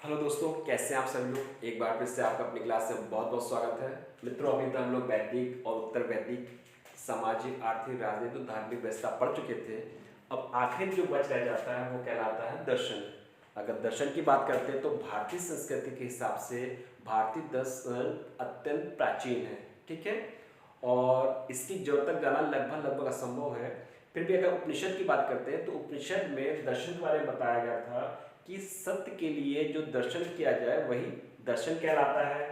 Hello दोस्तों, कैसे हैं आप सभी लोग। एक बार फिर से आपका अपनी क्लास से बहुत बहुत स्वागत है। मित्रों, अभी तक हम लोग वैदिक और उत्तर वैदिक सामाजिक, आर्थिक, राजनीतिक और धार्मिक व्यवस्था पढ़ चुके थे। अब आखिर जो बच रह जाता है वो कहलाता है दर्शन। अगर दर्शन की बात करते हैं तो भारतीय संस्कृति के हिसाब से भारतीय दर्शन अत्यंत प्राचीन है। ठीक है, और इसकी जड़ तक जाना लगभग लगभग असंभव है। फिर भी अगर उपनिषद की बात करते हैं तो उपनिषद में दर्शन के बारे में बताया गया था कि सत्य के लिए जो दर्शन किया जाए वही दर्शन कहलाता है।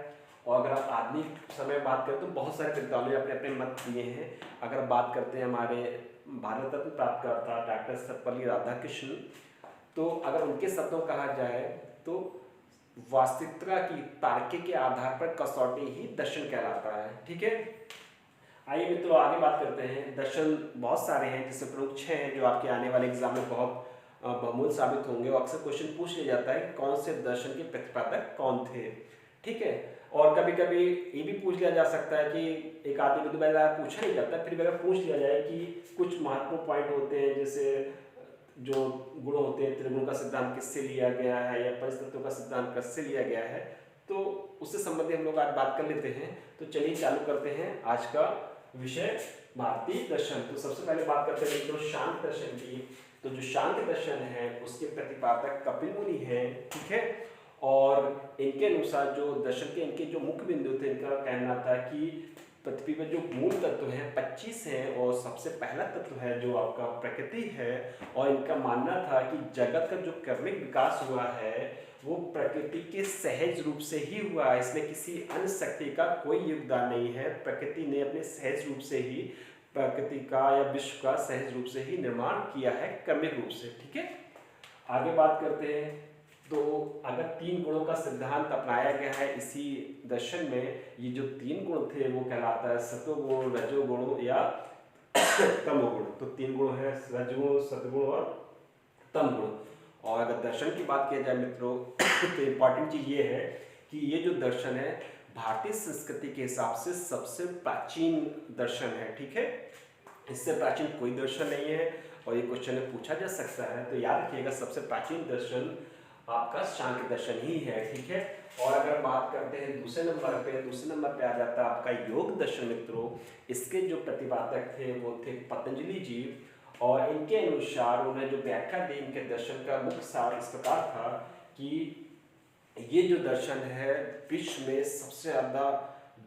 और अगर आप आधुनिक समय बात करें तो बहुत सारे विद्वानों ने अपने अपने मत दिए हैं। अगर बात करते हैं हमारे भारत रत्न प्राप्तकर्ता डॉक्टर सर्वपल्ली राधाकृष्णन, तो अगर उनके शब्दों कहा जाए तो वास्तविकता की तार्किक के आधार पर कसौटी ही दर्शन कहलाता है। ठीक है, आइए मित्रों आगे बात करते हैं। दर्शन बहुत सारे हैं, जिससे प्रमुख 6 हैं जो आपके आने वाले एग्जाम में बहुत बहुमूल्य साबित होंगे। और अक्सर क्वेश्चन पूछ लिया जाता है कि कौन से दर्शन के प्रतिपादक कौन थे। ठीक है, और कभी कभी ये भी पूछ लिया जा सकता है कि एक आदमी को तो पहले पूछा नहीं जाता, फिर भी अगर पूछ लिया जाए कि कुछ महत्वपूर्ण पॉइंट होते हैं, जैसे जो गुण होते हैं, त्रिगुण का सिद्धांत किससे लिया गया है या पंचतत्वों का सिद्धांत किससे लिया गया है, तो उससे संबंधित हम लोग आज बात कर लेते हैं। तो चलिए चालू करते हैं आज का विषय भारतीय दर्शन। तो सबसे पहले बात करते हैं मित्रों शांत दर्शन की। तो जो शांत दर्शन है उसके प्रतिपादक कपिल मुनि हैं। ठीक है, और इनके अनुसार जो दर्शन के इनके जो मुख्य बिंदु थे, इनका कहना था कि पृथ्वी पर जो मूल तत्व हैं 25 हैं, और सबसे पहला तत्व है जो आपका प्रकृति है। और इनका मानना था कि जगत का जो क्रमिक विकास हुआ है वो प्रकृति के सहज रूप से ही हुआ है, इसमें किसी अन्य शक्ति का कोई योगदान नहीं है। प्रकृति ने अपने सहज रूप से ही प्रकृति का या विश्व का सहज रूप से ही निर्माण किया है, क्रमिक रूप से। ठीक है, आगे बात करते हैं। तो अगर 3 गुणों का सिद्धांत अपनाया गया है इसी दर्शन में, ये जो 3 गुण थे वो कहलाता है सतोगुण, रजोगुण या तमोगुण। तो 3 गुण है, रजगुण, सतगुण और तमगुण। और अगर दर्शन की बात किया जाए मित्रों तो इम्पॉर्टेंट चीज ये है कि ये जो दर्शन है भारतीय संस्कृति के हिसाब से सबसे प्राचीन दर्शन है। ठीक है, इससे प्राचीन कोई दर्शन नहीं है, और ये क्वेश्चन में पूछा जा सकता है। तो याद रखिएगा सबसे प्राचीन दर्शन आपका सांख्य दर्शन ही है। ठीक है, और अगर बात करते हैं दूसरे नंबर पे आ जाता है आपका योग दर्शन मित्रों। इसके जो प्रतिपादक थे वो थे पतंजलि जी, और इनके अनुसार उन्हें जो व्याख्या दी इनके दर्शन का मुख्य सार इस प्रकार था कि ये जो दर्शन है विश्व में सबसे ज़्यादा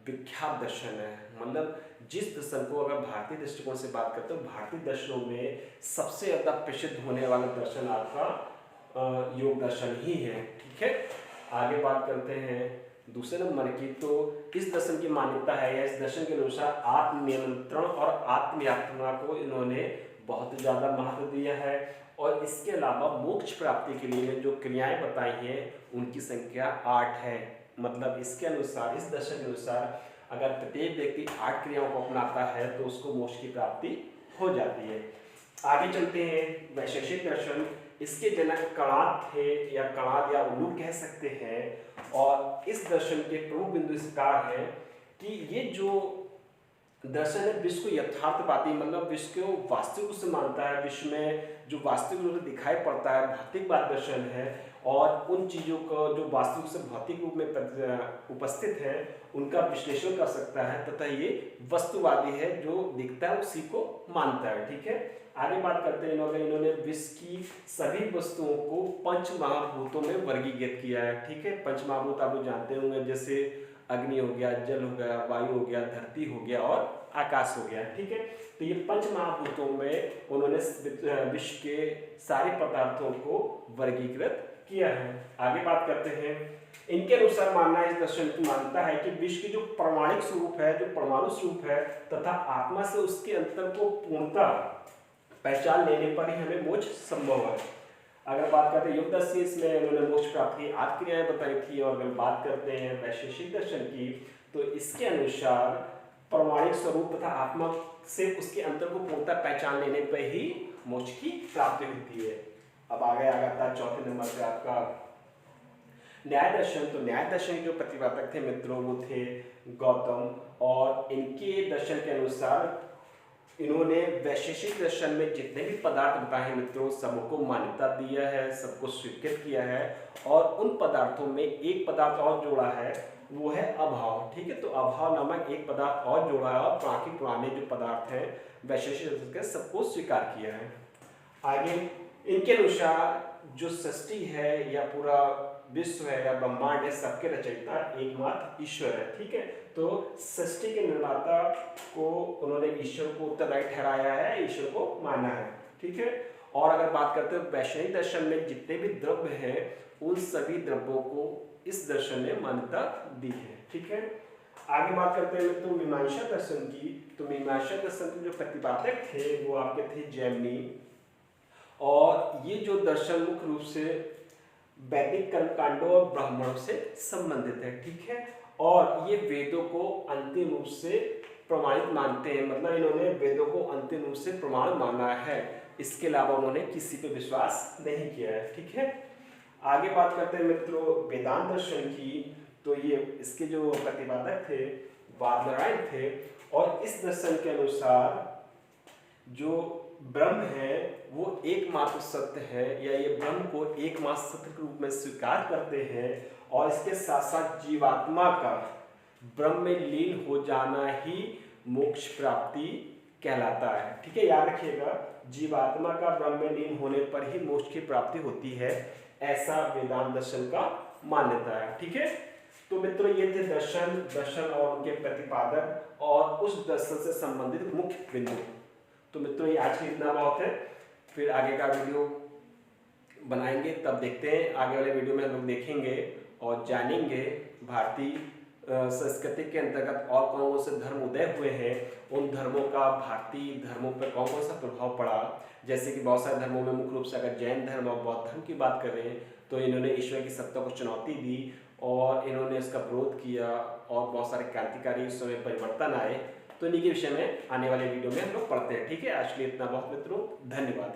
विख्यात दर्शन है। मतलब जिस दर्शन को अगर भारतीय दृष्टिकोण से बात करते हो, भारतीय दर्शनों में सबसे ज़्यादा प्रसिद्ध होने वाला दर्शन आपका योग दर्शन ही है। ठीक है, आगे बात करते हैं दूसरे नंबर की। तो इस दर्शन की मान्यता है या इस दर्शन के अनुसार आत्मनियंत्रण और आत्मयात्रा को इन्होंने बहुत ज़्यादा महत्व दिया है। और इसके अलावा मोक्ष प्राप्ति के लिए जो क्रियाएं बताई हैं उनकी संख्या 8 है। मतलब इसके अनुसार, इस दर्शन के अनुसार अगर प्रत्येक व्यक्ति 8 क्रियाओं को अपनाता है तो उसको मोक्ष की प्राप्ति हो जाती है। आगे चलते हैं वैशेषिक दर्शन। इसके जनक कणाद थे या कणाद या उल्लूक कह सकते हैं। और इस दर्शन के प्रमुख बिंदु इस प्रकार है कि ये जो दर्शन है विश्व को यथार्थवादी, मतलब विश्व को वास्तविक रूप से मानता है। विश्व में जो वास्तविक रूप से दिखाई पड़ता है भौतिकवाद दर्शन है, और उन चीज़ों को जो वास्तविक से भौतिक रूप में उपस्थित है उनका विश्लेषण कर सकता है, तथा ये वस्तुवादी है, जो दिखता है उसी को मानता है। ठीक है, आगे बात करते हैं। इन्होंने विश्व की सभी वस्तुओं को 5 महाभूतों में वर्गीकृत किया है। ठीक है, 5 महाभूत आप लोग जानते होंगे, जैसे अग्नि हो गया, जल हो गया, वायु हो गया, धरती हो गया और आकाश हो गया। ठीक है, तो ये 5 महाभूतों में उन्होंने विश्व के सारे पदार्थों को वर्गीकृत किया है। आगे बात करते हैं। इनके अनुसार मानना है, इस दर्शन की मानता है कि विश्व की जो प्रामाणिक स्वरूप है, जो परमाणु स्वरूप है, तथा आत्मा से उसके अंतर को पूर्णता पहचान लेने पर ही हमें मोक्ष संभव है। अगर बात करते हैं योग दर्शन, इसमें उन्होंने मोक्ष प्राप्ति की 8 क्रियाएं बताई थी। और अगर बात करते हैं वैशेषिक दर्शन की, तो इसके अनुसार प्रामाणिक स्वरूप तथा आत्मा से उसके अंतर को पूर्णतः पहचान लेने पर ही मोक्ष की प्राप्ति होती है। अब आगे आ जाता है चौथे नंबर पे आपका न्याय दर्शन। तो न्याय दर्शन के जो प्रतिपादक थे मित्रों वो थे गौतम, और इनके दर्शन के अनुसार इन्होंने वैशेषिक दर्शन में जितने भी पदार्थ बताए हैं मित्रों, सबको मान्यता दिया है, सबको स्वीकृत किया है, और उन पदार्थों में एक पदार्थ और जोड़ा है, वो है अभाव। ठीक है, तो अभाव नामक एक पदार्थ और जोड़ा है, और बाकी पुराने जो पदार्थ हैं वैशेषिक दर्शन के सबको स्वीकार किया है। आगे इनके अनुसार जो सृष्टि है या पूरा विश्व है या ब्रह्मांड है, सबके रचयिता एकमात्र ईश्वर है। ठीक है, तो सृष्टि के निर्माता को उन्होंने ईश्वर को उत्तरदायी ठहराया है, ईश्वर को माना है। ठीक है, और अगर बात करते हैं वैशेषिक दर्शन में जितने भी द्रव्य हैं उन सभी द्रव्यों को इस दर्शन ने मान्यता दी है। ठीक है, आगे बात करते हैं तो मीमांसा दर्शन की। तो मीमांसा दर्शन के जो प्रतिपादक थे वो आपके थे जैमिनी, और ये जो दर्शन मुख्य रूप से वैदिक कर्मकांडों और ब्राह्मणों से संबंधित है। ठीक है, और ये वेदों को अंतिम रूप से प्रमाणित मानते हैं, मतलब इन्होंने वेदों को अंतिम रूप से प्रमाण माना है, इसके अलावा उन्होंने किसी पे विश्वास नहीं किया है। ठीक है, आगे बात करते हैं मित्रों वेदांत दर्शन की। तो ये इसके जो प्रतिपादक थे बादरायण थे, और इस दर्शन के अनुसार जो ब्रह्म है वो एकमात्र सत्य है, या ये ब्रह्म को एकमात्र सत्य के रूप में स्वीकार करते हैं, और इसके साथ साथ जीवात्मा का ब्रह्म में लीन हो जाना ही मोक्ष प्राप्ति कहलाता है। ठीक है, याद रखिएगा, जीवात्मा का ब्रह्म में लीन होने पर ही मोक्ष की प्राप्ति होती है, ऐसा वेदांत दर्शन का मान्यता है। ठीक है, तो मित्रों ये थे दर्शन और उनके प्रतिपादक और उस दर्शन से संबंधित मुख्य बिंदु। तो मित्रों ये आज के इतना बहुत है, फिर आगे का वीडियो बनाएंगे, तब देखते हैं आगे वाले वीडियो में हम लोग देखेंगे और जानेंगे भारतीय संस्कृति के अंतर्गत और कौन कौन से धर्म उदय हुए हैं, उन धर्मों का भारतीय धर्मों पर कौन कौन सा प्रभाव पड़ा। जैसे कि बहुत सारे धर्मों में मुख्य रूप से अगर जैन धर्म और बौद्ध धर्म की बात करें तो इन्होंने ईश्वर की सत्ता को चुनौती दी और इन्होंने इसका विरोध किया, और बहुत सारे क्रांतिकारी उस समय परिवर्तन आए। तो इन्हीं के विषय में आने वाले वीडियो में हम लोग पढ़ते हैं। ठीक है, आज के लिए इतना बहुत मित्रों, धन्यवाद।